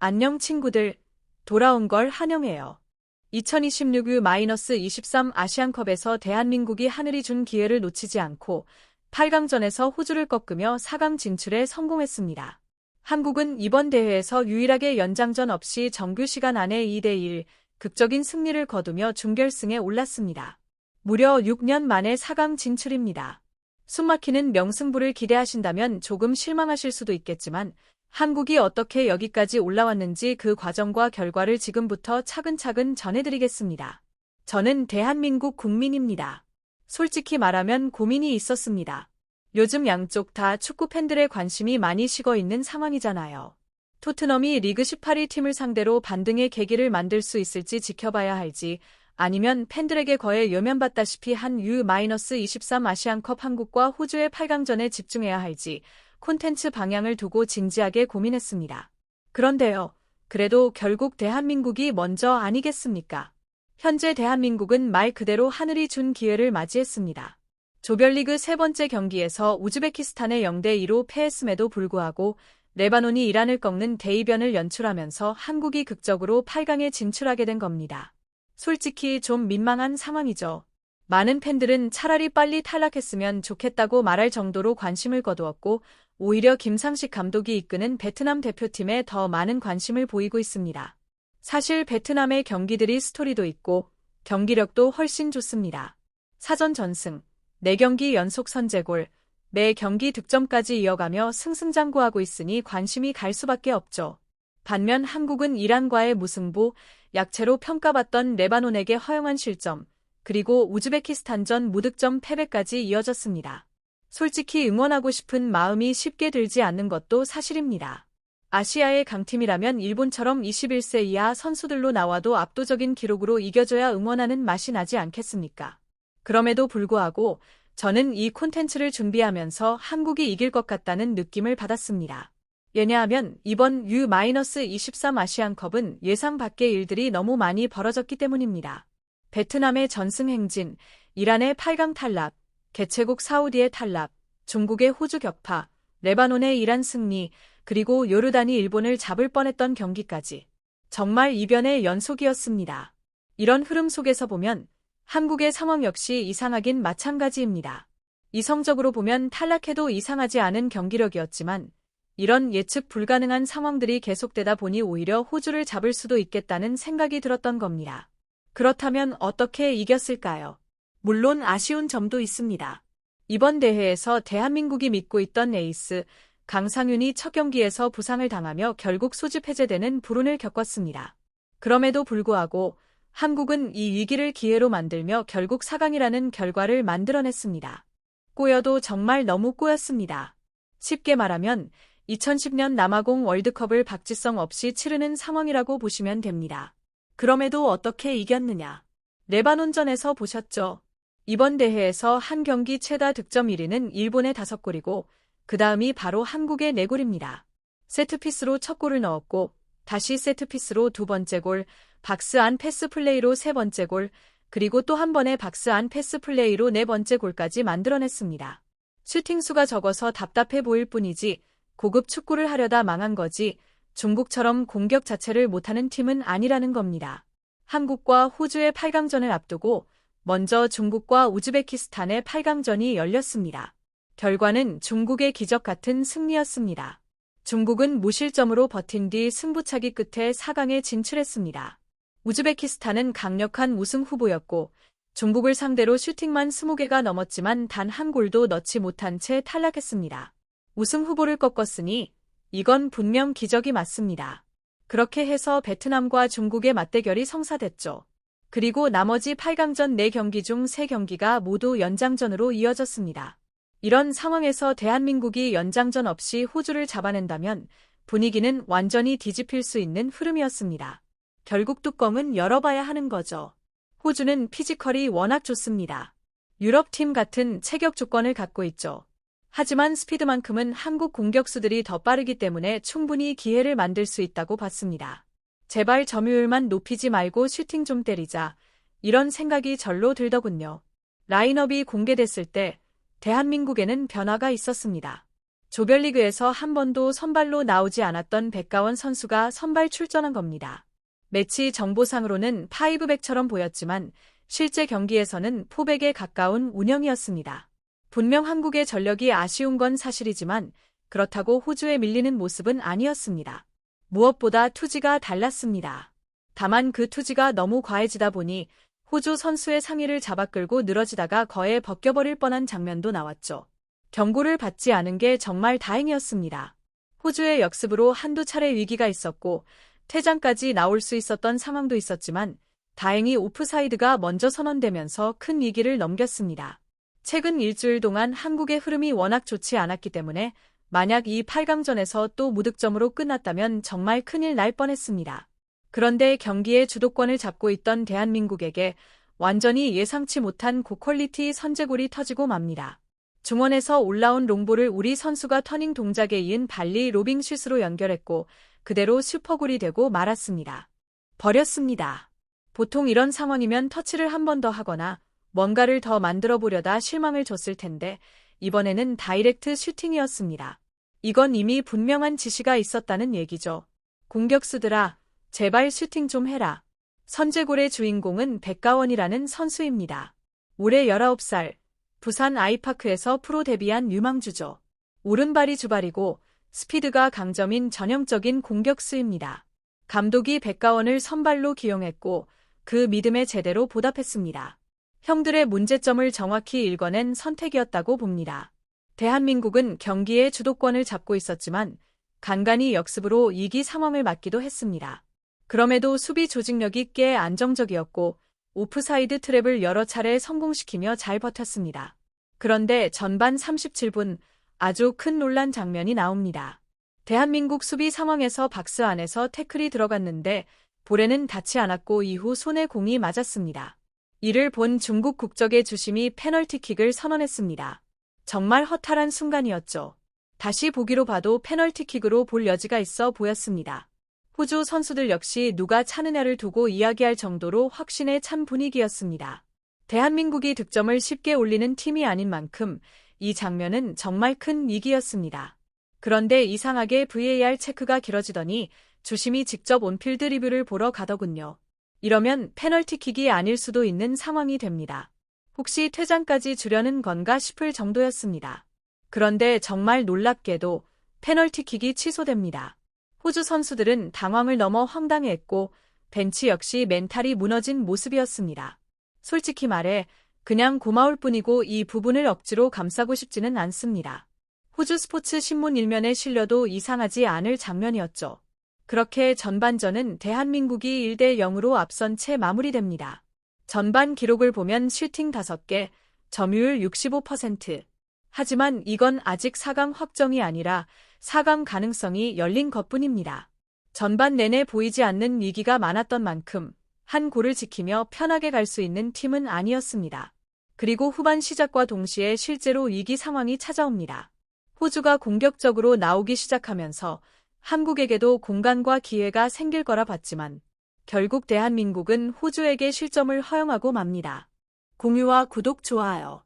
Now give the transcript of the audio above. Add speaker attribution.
Speaker 1: 안녕 친구들, 돌아온 걸 환영해요. 2026 U-23 아시안컵에서 대한민국이 하늘이 준 기회를 놓치지 않고 8강전에서 호주를 꺾으며 4강 진출에 성공했습니다. 한국은 이번 대회에서 유일하게 연장전 없이 정규 시간 안에 2대1 극적인 승리를 거두며 준결승에 올랐습니다. 무려 6년 만에 4강 진출입니다. 숨막히는 명승부를 기대하신다면 조금 실망하실 수도 있겠지만 한국이 어떻게 여기까지 올라왔는지 그 과정과 결과를 지금부터 차근차근 전해드리겠습니다. 저는 대한민국 국민입니다. 솔직히 말하면 고민이 있었습니다. 요즘 양쪽 다 축구 팬들의 관심이 많이 식어 있는 상황이잖아요. 토트넘이 리그 18위 팀을 상대로 반등의 계기를 만들 수 있을지 지켜봐야 할지, 아니면 팬들에게 거의 외면받다시피 한 U-23 아시안컵 한국과 호주의 8강전에 집중해야 할지 콘텐츠 방향을 두고 진지하게 고민했습니다. 그런데요, 그래도 결국 대한민국이 먼저 아니겠습니까? 현재 대한민국은 말 그대로 하늘이 준 기회를 맞이했습니다. 조별리그 세 번째 경기에서 우즈베키스탄에 0대2로 패했음에도 불구하고 레바논이 이란을 꺾는 대이변을 연출하면서 한국이 극적으로 8강에 진출하게 된 겁니다. 솔직히 좀 민망한 상황이죠. 많은 팬들은 차라리 빨리 탈락했으면 좋겠다고 말할 정도로 관심을 거두었고, 오히려 김상식 감독이 이끄는 베트남 대표팀에 더 많은 관심을 보이고 있습니다. 사실 베트남의 경기들이 스토리도 있고 경기력도 훨씬 좋습니다. 사전 전승, 4경기 연속 선제골, 매 경기 득점까지 이어가며 승승장구하고 있으니 관심이 갈 수밖에 없죠. 반면 한국은 이란과의 무승부, 약체로 평가받던 레바논에게 허용한 실점, 그리고 우즈베키스탄전 무득점 패배까지 이어졌습니다. 솔직히 응원하고 싶은 마음이 쉽게 들지 않는 것도 사실입니다. 아시아의 강팀이라면 일본처럼 21세 이하 선수들로 나와도 압도적인 기록으로 이겨줘야 응원하는 맛이 나지 않겠습니까? 그럼에도 불구하고 저는 이 콘텐츠를 준비하면서 한국이 이길 것 같다는 느낌을 받았습니다. 왜냐하면 이번 U-23 아시안컵은 예상 밖의 일들이 너무 많이 벌어졌기 때문입니다. 베트남의 전승 행진, 이란의 8강 탈락, 개최국 사우디의 탈락, 중국의 호주 격파, 레바논의 이란 승리, 그리고 요르단이 일본을 잡을 뻔했던 경기까지. 정말 이변의 연속이었습니다. 이런 흐름 속에서 보면 한국의 상황 역시 이상하긴 마찬가지입니다. 이성적으로 보면 탈락해도 이상하지 않은 경기력이었지만 이런 예측 불가능한 상황들이 계속되다 보니 오히려 호주를 잡을 수도 있겠다는 생각이 들었던 겁니다. 그렇다면 어떻게 이겼을까요? 물론 아쉬운 점도 있습니다. 이번 대회에서 대한민국이 믿고 있던 에이스 강상윤이 첫 경기에서 부상을 당하며 결국 소집 해제되는 불운을 겪었습니다. 그럼에도 불구하고 한국은 이 위기를 기회로 만들며 결국 4강이라는 결과를 만들어냈습니다. 꼬여도 정말 너무 꼬였습니다. 쉽게 말하면 2010년 남아공 월드컵을 박지성 없이 치르는 상황이라고 보시면 됩니다. 그럼에도 어떻게 이겼느냐? 레바논전에서 보셨죠? 이번 대회에서 한 경기 최다 득점 1위는 일본의 5골이고 그 다음이 바로 한국의 4골입니다. 세트피스로 첫 골을 넣었고 다시 세트피스로 두 번째 골, 박스 안 패스 플레이로 세 번째 골, 그리고 또 한 번의 박스 안 패스 플레이로 네 번째 골까지 만들어냈습니다. 슈팅 수가 적어서 답답해 보일 뿐이지 고급 축구를 하려다 망한 거지 중국처럼 공격 자체를 못하는 팀은 아니라는 겁니다. 한국과 호주의 8강전을 앞두고 먼저 중국과 우즈베키스탄의 8강전이 열렸습니다. 결과는 중국의 기적 같은 승리였습니다. 중국은 무실점으로 버틴 뒤 승부차기 끝에 4강에 진출했습니다. 우즈베키스탄은 강력한 우승 후보였고 중국을 상대로 슈팅만 20개가 넘었지만 단 한 골도 넣지 못한 채 탈락했습니다. 우승 후보를 꺾었으니 이건 분명 기적이 맞습니다. 그렇게 해서 베트남과 중국의 맞대결이 성사됐죠. 그리고 나머지 8강전 4경기 중 3경기가 모두 연장전으로 이어졌습니다. 이런 상황에서 대한민국이 연장전 없이 호주를 잡아낸다면 분위기는 완전히 뒤집힐 수 있는 흐름이었습니다. 결국 뚜껑은 열어봐야 하는 거죠. 호주는 피지컬이 워낙 좋습니다. 유럽팀 같은 체격 조건을 갖고 있죠. 하지만 스피드만큼은 한국 공격수들이 더 빠르기 때문에 충분히 기회를 만들 수 있다고 봤습니다. 제발 점유율만 높이지 말고 슈팅 좀 때리자. 이런 생각이 절로 들더군요. 라인업이 공개됐을 때 대한민국에는 변화가 있었습니다. 조별리그에서 한 번도 선발로 나오지 않았던 백가원 선수가 선발 출전한 겁니다. 매치 정보상으로는 파이브백처럼 보였지만 실제 경기에서는 포백에 가까운 운영이었습니다. 분명 한국의 전력이 아쉬운 건 사실이지만 그렇다고 호주에 밀리는 모습은 아니었습니다. 무엇보다 투지가 달랐습니다. 다만 그 투지가 너무 과해지다 보니 호주 선수의 상의를 잡아끌고 늘어지다가 거에 벗겨버릴 뻔한 장면도 나왔죠. 경고를 받지 않은 게 정말 다행이었습니다. 호주의 역습으로 한두 차례 위기가 있었고 퇴장까지 나올 수 있었던 상황도 있었지만 다행히 오프사이드가 먼저 선언되면서 큰 위기를 넘겼습니다. 최근 일주일 동안 한국의 흐름이 워낙 좋지 않았기 때문에 만약 이 8강전에서 또 무득점으로 끝났다면 정말 큰일 날 뻔했습니다. 그런데 경기의 주도권을 잡고 있던 대한민국에게 완전히 예상치 못한 고퀄리티 선제골이 터지고 맙니다. 중원에서 올라온 롱볼을 우리 선수가 터닝 동작에 이은 발리 로빙 슛으로 연결했고 그대로 슈퍼골이 되고 말았습니다. 버렸습니다. 보통 이런 상황이면 터치를 한 번 더 하거나 뭔가를 더 만들어 보려다 실망을 줬을 텐데 이번에는 다이렉트 슈팅이었습니다. 이건 이미 분명한 지시가 있었다는 얘기죠. 공격수들아, 제발 슈팅 좀 해라. 선제골의 주인공은 백가원이라는 선수입니다. 올해 19살, 부산 아이파크에서 프로 데뷔한 유망주죠. 오른발이 주발이고 스피드가 강점인 전형적인 공격수입니다. 감독이 백가원을 선발로 기용했고 그 믿음에 제대로 보답했습니다. 형들의 문제점을 정확히 읽어낸 선택이었다고 봅니다. 대한민국은 경기의 주도권을 잡고 있었지만 간간히 역습으로 이기 상황을 맞기도 했습니다. 그럼에도 수비 조직력이 꽤 안정적이었고 오프사이드 트랩을 여러 차례 성공시키며 잘 버텼습니다. 그런데 전반 37분 아주 큰 논란 장면이 나옵니다. 대한민국 수비 상황에서 박스 안에서 태클이 들어갔는데 볼에는 닿지 않았고 이후 손에 공이 맞았습니다. 이를 본 중국 국적의 주심이 페널티킥을 선언했습니다. 정말 허탈한 순간이었죠. 다시 보기로 봐도 페널티킥으로 볼 여지가 있어 보였습니다. 호주 선수들 역시 누가 차느냐를 두고 이야기할 정도로 확신에 찬 분위기였습니다. 대한민국이 득점을 쉽게 올리는 팀이 아닌 만큼 이 장면은 정말 큰 위기였습니다. 그런데 이상하게 VAR 체크가 길어지더니 주심이 직접 온필드 리뷰를 보러 가더군요. 이러면 페널티킥이 아닐 수도 있는 상황이 됩니다. 혹시 퇴장까지 주려는 건가 싶을 정도였습니다. 그런데 정말 놀랍게도 페널티킥이 취소됩니다. 호주 선수들은 당황을 넘어 황당해했고 벤치 역시 멘탈이 무너진 모습이었습니다. 솔직히 말해 그냥 고마울 뿐이고 이 부분을 억지로 감싸고 싶지는 않습니다. 호주 스포츠 신문 일면에 실려도 이상하지 않을 장면이었죠. 그렇게 전반전은 대한민국이 1대 0으로 앞선 채 마무리됩니다. 전반 기록을 보면 슈팅 5개, 점유율 65%. 하지만 이건 아직 4강 확정이 아니라 4강 가능성이 열린 것뿐입니다. 전반 내내 보이지 않는 위기가 많았던 만큼 한 골을 지키며 편하게 갈 수 있는 팀은 아니었습니다. 그리고 후반 시작과 동시에 실제로 위기 상황이 찾아옵니다. 호주가 공격적으로 나오기 시작하면서 한국에게도 공간과 기회가 생길 거라 봤지만 결국 대한민국은 호주에게 실점을 허용하고 맙니다. 공유와 구독, 좋아요.